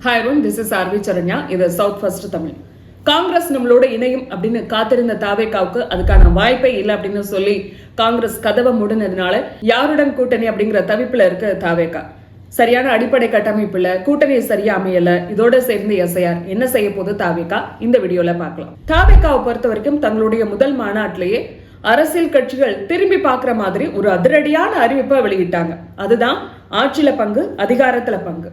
Hi everyone, this is RV Saranya. இது south first Tamil. Congress நம்மளோட இணையும் அப்படின்னு காத்திருந்த தாவேகாவுக்கு அதுக்கான வாய்ப்பே இல்லை அப்படின்னு சொல்லி காங்கிரஸ் கதவை மூடினதுனால யாருடன் கூட்டணி அப்படிங்கிற தவிப்புல இருக்கு தாவேகா. சரியான அடிப்படை கட்டமைப்புல கூட்டணி சரியா அமையல. இதோட சேர்ந்து எஸ்ஐஆர் என்ன செய்ய போது தாவேகா இந்த வீடியோல பார்க்கலாம். தாவேகாவை பொறுத்த வரைக்கும் தங்களுடைய முதல் மாநாட்டிலேயே அரசியல் கட்சிகள் திரும்பி பார்க்கிற மாதிரி ஒரு அதிரடியான அறிவிப்பை வெளியிட்டாங்க. அதுதான் ஆட்சியில பங்கு, அதிகாரத்துல பங்கு.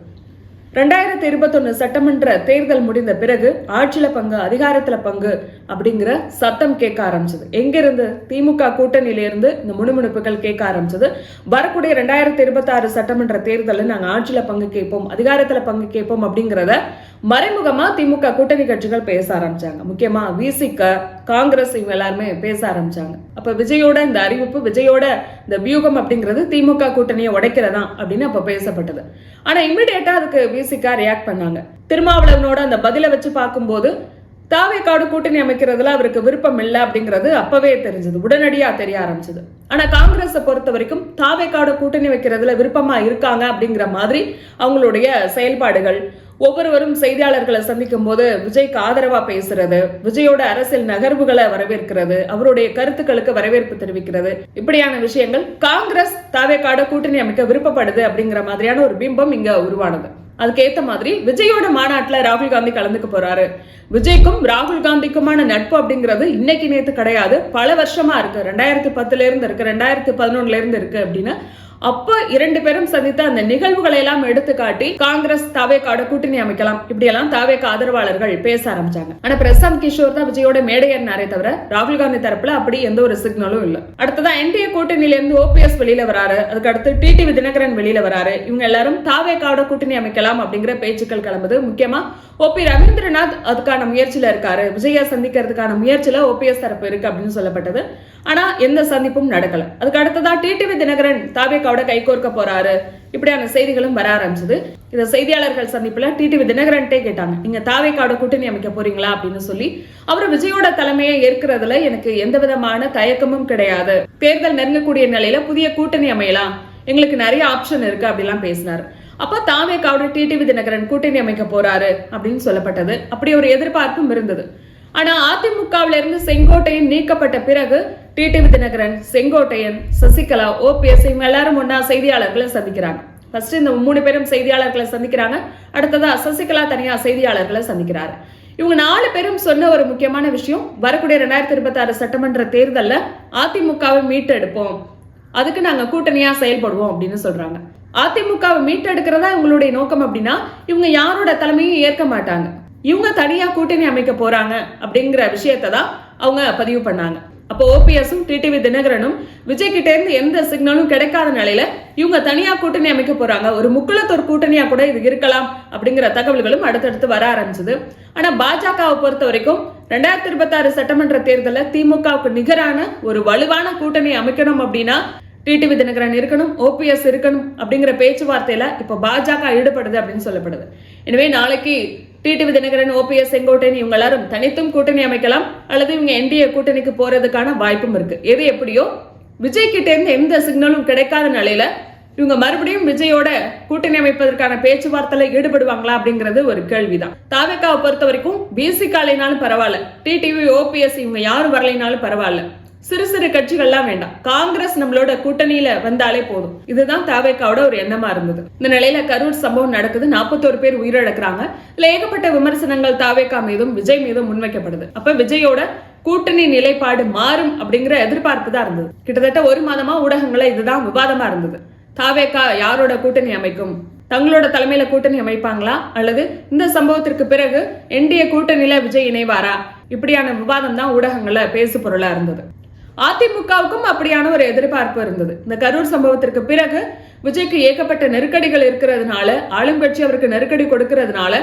2021 சட்டமன்ற தேர்தல் முடிந்த பிறகு ஆட்சியில பங்கு, அதிகாரத்துல பங்கு அப்படிங்கிற சத்தம் கேட்க ஆரம்பிச்சது. எங்கிருந்து? திமுக கூட்டணியில இருந்து இந்த முணுமுணுப்புகள் கேட்க ஆரம்பிச்சது. வரக்கூடிய 2026 சட்டமன்ற தேர்தலில் நாங்க ஆட்சியில பங்கு கேட்போம், அதிகாரத்துல பங்கு கேட்போம் அப்படிங்கிறத மறைமுகமா திமுக கூட்டணி கட்சிகள் பேச ஆரம்பிச்சாங்க. முக்கியமா விசிக, காங்கிரஸ் இவங்க எல்லாருமே பேச ஆரம்பிச்சாங்க. அப்ப விஜயோட இந்த அறிவிப்பு, விஜயோட இந்த வியூகம் அப்படிங்கிறது திமுக கூட்டணியை உடைக்கிறதா அப்படின்னு அப்ப பேசப்பட்டது. ஆனா இமிடியேட்டா அதுக்கு விசிக ரியாக்ட் பண்ணாங்க. திருமாவளவனோட அந்த பதிலை வச்சு பார்க்கும்போது தாவேகாவோட கூட்டணி அமைக்கிறதுல அவருக்கு விருப்பம் இல்லை அப்படிங்கிறது அப்பவே தெரிஞ்சது, உடனடியா தெரிய ஆரம்பிச்சது. ஆனா காங்கிரஸை பொறுத்த வரைக்கும் தாவேகாவோட கூட்டணி வைக்கிறதுல விருப்பமா இருக்காங்க அப்படிங்கிற மாதிரி அவங்களுடைய செயல்பாடுகள், ஒவ்வொருவரும் செய்தியாளர்களை சந்திக்கும் போது விஜய்க்கு ஆதரவா பேசுறது, விஜயோட அரசியல் நகர்வுகளை வரவேற்கிறது, அவருடைய கருத்துக்களுக்கு வரவேற்பு தெரிவிக்கிறது, இப்படியான விஷயங்கள் காங்கிரஸ் தாவேகாவோட கூட்டணி அமைக்க விருப்பப்படுது அப்படிங்கிற மாதிரியான ஒரு பிம்பம் இங்க உருவானது. அதுக்கேத்த மாதிரி விஜயோட மாநாட்டுல ராகுல் காந்தி கலந்துக்க போறாரு. விஜய்க்கும் ராகுல் காந்திக்குமான நட்பு அப்படிங்கிறது இன்னைக்கு நேத்து கிடையாது, பல வருஷமா இருக்கு. 2010 இருந்து இருக்கு, 2011 இருந்து இருக்கு அப்படின்னு. அப்ப இரண்டு பேரும் சந்தித்த அந்த நிகழ்வுகளை எல்லாம் எடுத்து காட்டி காங்கிரஸ் தாவேகாவோட கூட்டணி அமைக்கலாம் இப்படி எல்லாம் தாவேகா ஆதரவாளர்கள் பேச ஆரம்பிச்சாங்க. ஆனா பிரசாந்த் கிஷோர் தான் விஜயோட மேடையேறினாரே தவிர ராகுல் காந்தி தரப்புல அப்படி எந்த ஒரு சிக்னலும் இல்ல. அடுத்ததான் என்டிஏ கூட்டணியில இருந்து ஓபிஎஸ் வெளியில வராரு, அதுக்கு அடுத்து டிடிவி தினகரன் வெளியில வராரு. இவங்க எல்லாரும் தாவேகாவோட கூட்டணி அமைக்கலாம் அப்படிங்கிற பேச்சுக்கள் கிளம்புது. முக்கியமா ஓபி ரவீந்திரநாத் அதுக்கான முயற்சியில இருக்காரு, விஜய சந்திக்கிறதுக்கான முயற்சியில ஓபிஎஸ் தரப்பு இருக்கு அப்படின்னு சொல்லப்பட்டது. ஆனா எந்த சந்திப்பும் நடக்கல. அதுக்கு அடுத்ததான் டிடிவி தினகரன் தாவேகாவோட கைகோர்க்க போறாரு, இப்படியான செய்திகளும் வர ஆரம்பிச்சது. இந்த செய்தியாளர்கள் சந்திப்புல டிடிவி தினகரன்ட்டே கேட்டாங்க, நீங்க தாவேகாவோட கூட்டணி அமைக்க போறீங்களா அப்படின்னு சொல்லி. அவர் விஜயோட தலைமையை ஏற்கிறதுல எனக்கு எந்த விதமான தயக்கமும் கிடையாது, தேர்தல் நெருங்கக்கூடிய நிலையில புதிய கூட்டணி அமையலாம், எங்களுக்கு நிறைய ஆப்ஷன் இருக்கு அப்படிலாம் பேசினார். அப்ப தாவேகாவோட டிடிவி தினகரன் கூட்டணி அமைக்க போறாரு அப்படின்னு சொல்லப்பட்டது. அப்படி ஒரு எதிர்பார்ப்பும் இருந்தது. ஆனா அதிமுகவில இருந்து செங்கோட்டையன் நீக்கப்பட்ட பிறகு டிடிவி தினகரன், செங்கோட்டையன், சசிகலா, ஓபிஎஸ் இவங்க எல்லாரும் ஒன்னா செய்தியாளர்களை சந்திக்கிறாங்க. ஃபர்ஸ்ட் இந்த 3 பேரும் செய்தியாளர்களை சந்திக்கிறாங்க. அடுத்ததா சசிகலா தனியா செய்தியாளர்களை சந்திக்கிறாரு. இவங்க 4 பேரும் சொன்ன ஒரு முக்கியமான விஷயம், வரக்கூடிய 2026 சட்டமன்ற தேர்தல்ல அதிமுகவை மீட்டெடுப்போம், அதுக்கு நாங்க கூட்டணியா செயல்படுவோம் அப்படின்னு சொல்றாங்க. அதிமுகவை மீட்டெடுக்கிறதா இவங்களுடைய நோக்கம் அப்படின்னா இவங்க யாரோட தலைமையும் ஏற்க மாட்டாங்க, இவங்க தனியா கூட்டணி அமைக்க போறாங்க அப்படிங்கிற விஷயத்தை தான் அவங்க பதிவு பண்ணாங்க. அப்போ ஓபிஎஸும் டிடிவி தினகரனும் விஜய் கிட்ட இருந்து எந்த சிக்னலும் கிடைக்காத நிலையில இவங்க தனியா கூட்டணி அமைக்க போறாங்க, ஒரு முக்குளத்தோர் கூட்டணியா கூட இது இருக்கலாம் அப்படிங்கிற தகவல்களும் அடுத்தடுத்து வர ஆரம்பிச்சது. ஆனா பாஜகவை பொறுத்த வரைக்கும் 2026 சட்டமன்ற தேர்தலில் திமுகவுக்கு நிகரான ஒரு வலுவான கூட்டணி அமைக்கணும் அப்படின்னா டிடிவி தினகரன் இருக்கணும், ஓபிஎஸ் இருக்கணும் அப்படிங்கிற பேச்சுவார்த்தையில இப்ப பாஜக ஈடுபடுது அப்படின்னு சொல்லப்படுது. எனவே நாளைக்கு டிடிவி தினகரன், ஓபிஎஸ், செங்கோட்டையன் இவங்க எல்லாரும் தனித்தும் கூட்டணி அமைக்கலாம், அல்லது இவங்க என்டிஏ கூட்டணிக்கு போறதுக்கான வாய்ப்பும் இருக்கு. எது எப்படியோ விஜய் கிட்ட இருந்து எந்த சிக்னலும் கிடைக்காத நிலையில இவங்க மறுபடியும் விஜயோட கூட்டணி அமைப்பதற்கான பேச்சுவார்த்தையில ஈடுபடுவாங்களா அப்படிங்கிறது ஒரு கேள்விதான். தாவேகாவை பொறுத்த வரைக்கும் பிசிக இல்லைனாலும் பரவாயில்ல, டிடிவி, ஓபிஎஸ் இவங்க யாரும் வரலைனாலும் பரவாயில்ல, சிறு சிறு கட்சிகள்லாம் வேண்டாம், காங்கிரஸ் நம்மளோட கூட்டணியில வந்தாலே போதும், இதுதான் தாவேகாவோட ஒரு எண்ணமா இருந்தது. இந்த நிலையில கரூர் சம்பவம் நடக்குது, 41 பேர் உயிரிழக்கிறாங்க. இதுல ஏகப்பட்ட விமர்சனங்கள் தாவேகா மீதும் விஜய் மீதும் முன்வைக்கப்படுது. அப்ப விஜயோட கூட்டணி நிலைப்பாடு மாறும் அப்படிங்கிற எதிர்பார்ப்பு தான் இருந்தது. கிட்டத்தட்ட 1 மாதமா ஊடகங்கள இதுதான் விவாதமா இருந்தது. தாவேகா யாரோட கூட்டணி அமைக்கும், தங்களோட தலைமையில கூட்டணி அமைப்பாங்களா, அல்லது இந்த சம்பவத்திற்கு பிறகு என்டிஏ கூட்டணியில விஜய் இணைவாரா, இப்படியான விவாதம் தான் ஊடகங்கள்ல பேசு பொருளா இருந்தது. அதிமுகவுக்கும் அப்படியான ஒரு எதிர்பார்ப்பு இருந்தது. இந்த கரூர் சம்பவத்திற்கு பிறகு விஜய்க்கு ஏகப்பட்ட நெருக்கடிகள் இருக்கிறதுனால, ஆளுங்கட்சி அவருக்கு நெருக்கடி கொடுக்கிறதுனால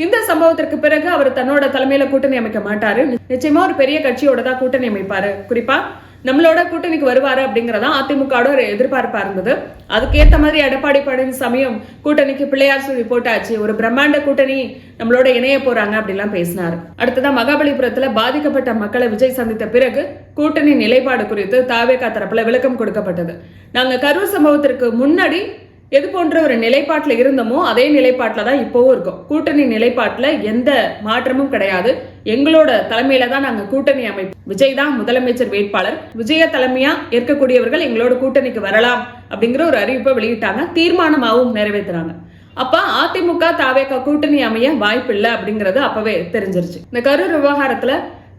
இந்த சம்பவத்திற்கு பிறகு அவர் தன்னோட தலைமையில கூட்டணி அமைக்க மாட்டாரு, நிச்சயமா ஒரு பெரிய கட்சியோட தான் கூட்டணி அமைப்பாரு, குறிப்பா நம்மளோட கூட்டணிக்கு வருவாரு அப்படிங்கறதா அதிமுகவோட ஒரு எதிர்பார்ப்பா இருந்தது. அதுக்கேற்ற மாதிரி எடப்பாடி பழனிசாமியும் கூட்டணிக்கு பிள்ளையார் சொல்லி போட்டாச்சு, ஒரு பிரம்மாண்ட கூட்டணி நம்மளோட இணைய போறாங்க அப்படின்லாம் பேசினார். அடுத்ததான் மகாபலிபுரத்துல பாதிக்கப்பட்ட மக்களை விஜய் சந்தித்த பிறகு கூட்டணி நிலைப்பாடு குறித்து தாவேகா தரப்புல விளக்கம் கொடுக்கப்பட்டது. நாங்க கரூர் சம்பவத்திற்கு முன்னாடி எது போன்ற ஒரு நிலைப்பாட்டுல இருந்தோமோ அதே நிலைப்பாட்டுல தான் இப்பவும் இருக்கும். கூட்டணி நிலைப்பாட்டுல எந்த மாற்றமும் கிடையாது. எங்களோட தலைமையில தான் நாங்க கூட்டணி அமைப்பு. விஜய் தான் முதலமைச்சர் வேட்பாளர். விஜய தலைமையா ஏற்கக்கூடியவர்கள் எங்களோட கூட்டணிக்கு வரலாம் அப்படிங்கிற ஒரு அறிவிப்பை வெளியிட்டாங்க. தீர்மானமாகவும் நிறைவேற்றினாங்க. அப்ப அதிமுக தாவேகா கூட்டணி அமைய வாய்ப்பு இல்லை அப்படிங்கறது அப்பவே தெரிஞ்சிருச்சு. இந்த கரூர் விவகாரத்துல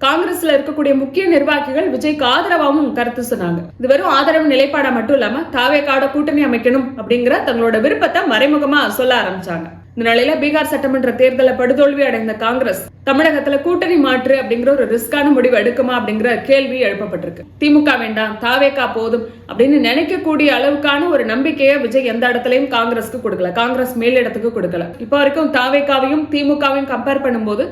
காங்கிரஸ்ல இருக்கக்கூடிய முக்கிய நிர்வாகிகள் விஜய்க்கு ஆதரவாகவும் கருத்து சொன்னாங்க. இது வெறும் ஆதரவு நிலைப்பாடா மட்டும் இல்லாம தாவேகாவோட கூட்டணி அமைக்கணும் அப்படிங்கிற தங்களோட விருப்பத்தை மறைமுகமா சொல்ல ஆரம்பிச்சாங்க. இந்த நிலையில பீகார் சட்டமன்ற தேர்தலை படுதோல்வி அடைந்த காங்கிரஸ் தமிழகத்துல கூட்டணி மாற்று அப்படிங்கிற ஒரு ரிஸ்கான முடிவு எடுக்குமா அப்படிங்கிற கேள்வி எழுப்பப்பட்டிருக்கு. திமுக வேண்டாம், தாவேகா போதும் அப்படின்னு நினைக்கக்கூடிய அளவுக்கான ஒரு நம்பிக்கையை விஜய் எந்த இடத்துலயும் காங்கிரஸ்க்கு கொடுக்கல, காங்கிரஸ் மேலிடத்துக்கு கொடுக்கல. இப்ப வரைக்கும் தாவேகாவையும் திமுகவையும் கம்பேர் பண்ணும்போது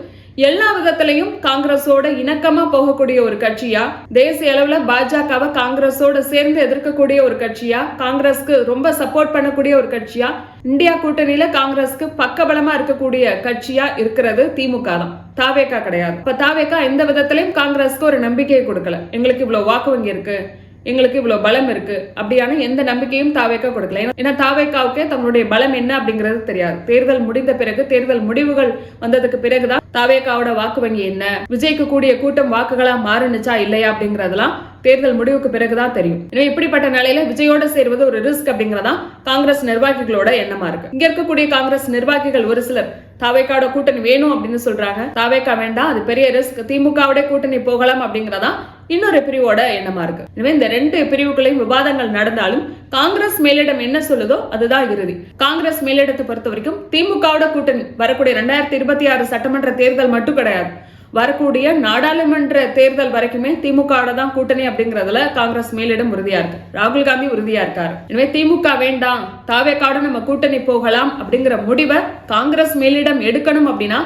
எல்லா விதத்திலையும் காங்கிரஸோட இணக்கமா போகக்கூடிய ஒரு கட்சியா, தேசிய அளவுல பாஜகவை காங்கிரஸோட சேர்ந்து எதிர்க்கக்கூடிய ஒரு கட்சியா, காங்கிரஸ்க்கு ரொம்ப சப்போர்ட் பண்ணக்கூடிய ஒரு கட்சியா, இந்தியா கூட்டணியில காங்கிரஸ்க்கு பக்கபலமா இருக்கக்கூடிய கட்சியா இருக்கிறது திமுக தான், தாவேகா கிடையாது. இப்ப தாவேகா எந்த விதத்திலையும் காங்கிரஸ்க்கு ஒரு நம்பிக்கையை கொடுக்கல. எங்களுக்கு இவ்வளவு வாக்கு வங்கி இருக்கு, எங்களுக்கு இவ்வளவு பலம் இருக்கு அப்படியான எந்த நம்பிக்கையும் தாவேகா கொடுக்கல. ஏன்னா தாவேகாவுக்கே தங்களுடைய பலம் என்ன அப்படிங்கிறது தெரியாது. தேர்தல் முடிந்த பிறகு, தேர்தல் முடிவுகள் வந்ததுக்கு பிறகுதான் தாவேகாவோட வாக்கு வங்கி என்ன, விஜய்க்கு கூடிய கூட்டம் வாக்குகளா மாறுனுச்சா இல்லையா அப்படிங்கறதெல்லாம் தேர்தல் முடிவுக்கு பிறகுதான் தெரியும். எனவே இப்படிப்பட்ட நிலையில விஜயோட சேர்வது ஒரு ரிஸ்க் அப்படிங்கறதா காங்கிரஸ் நிர்வாகிகளோட எண்ணமா இருக்கு. இங்க இருக்கக்கூடிய காங்கிரஸ் நிர்வாகிகள் ஒரு சிலர் தாவேகாவோட கூட்டணி வேணும் அப்படின்னு சொல்றாங்க. தாவேகா வேண்டாம், அது பெரிய ரிஸ்க், திமுகவோட கூட்டணி போகலாம் அப்படிங்கறதா இன்னொரு பிரிவோட எண்ணமா இருக்கு. எனவே இந்த ரெண்டு பிரிவுகளையும் விவாதங்கள் நடந்தாலும் காங்கிரஸ் மேலிடம் என்ன சொல்லுதோ அதுதான் இறுதி. காங்கிரஸ் மேலிடத்தை பொறுத்த வரைக்கும் திமுகவோட கூட்டணி வரக்கூடிய 2026 சட்டமன்ற தேர்தல் மட்டும் கிடையாது, வரக்கூடிய நாடாளுமன்ற தேர்தல் வரைக்குமே திமுகவோட தான் கூட்டணி அப்படிங்கறதுல காங்கிரஸ் மேலிடம் உறுதியா இருக்கு. ராகுல் காந்தி உறுதியா இருக்காரு. எனவே திமுக வேண்டாம், தாவேகாவோட நம்ம கூட்டணி போகலாம் அப்படிங்கிற முடிவை காங்கிரஸ் மேலிடம் எடுக்கணும் அப்படின்னா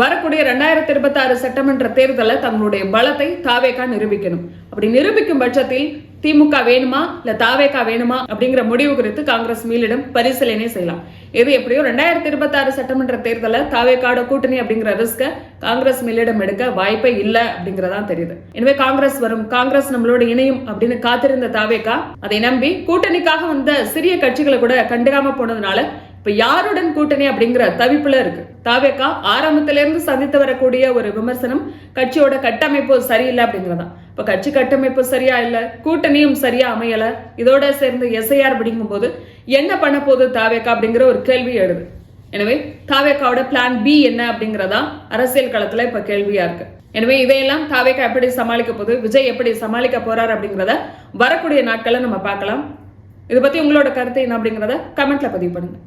வரக்கூடிய 2026 சட்டமன்ற தேர்தல தங்களுடைய பலத்தை தாவேகா நிரூபிக்கணும். அப்படி நிரூபிக்கும் பட்சத்தில் திமுக வேணுமா இல்ல தாவேகா வேணுமா அப்படிங்கிற முடிவு குறித்து காங்கிரஸ் மேலிடம் பரிசீலனை செய்யலாம். எது எப்படியோ 2026 சட்டமன்ற தேர்தல தாவேகாவோட கூட்டணி அப்படிங்கிற ரிஸ்க காங்கிரஸ் மேலிடம் எடுக்க வாய்ப்பே இல்லை அப்படிங்கறதான் தெரியுது. எனவே காங்கிரஸ் வரும், காங்கிரஸ் நம்மளோட இணையும் அப்படின்னு காத்திருந்த தாவேகா அதை நம்பி கூட்டணிக்காக வந்த சிறிய கட்சிகளை கூட கண்டுக்காம போனதுனால இப்ப யாருடன் கூட்டணி அப்படிங்கிற தவிப்புல இருக்கு. தாவேகா ஆரம்பத்திலிருந்து சந்தித்து வரக்கூடிய ஒரு விமர்சனம் கட்சியோட கட்டமைப்பு சரியில்லை அப்படிங்கறதா. இப்ப கட்சி கட்டமைப்பு சரியா இல்ல, கூட்டணியும் சரியா அமையல, இதோட சேர்ந்து SIR அப்படிங்கும் போது என்ன பண்ண போகுது தாவேகா அப்படிங்கிற ஒரு கேள்வி எழுது. எனவே தாவேகாவோட பிளான் B என்ன அப்படிங்கறதா அரசியல் களத்துல இப்ப கேள்வியா இருக்கு. எனவே இதையெல்லாம் தாவேகா எப்படி சமாளிக்க போகுது, விஜய் எப்படி சமாளிக்க போறாரு அப்படிங்கறத வரக்கூடிய நாட்களை நம்ம பார்க்கலாம். இதை பத்தி உங்களோட கருத்து என்ன அப்படிங்கறத கமெண்ட்ல பதிவு பண்ணுங்க.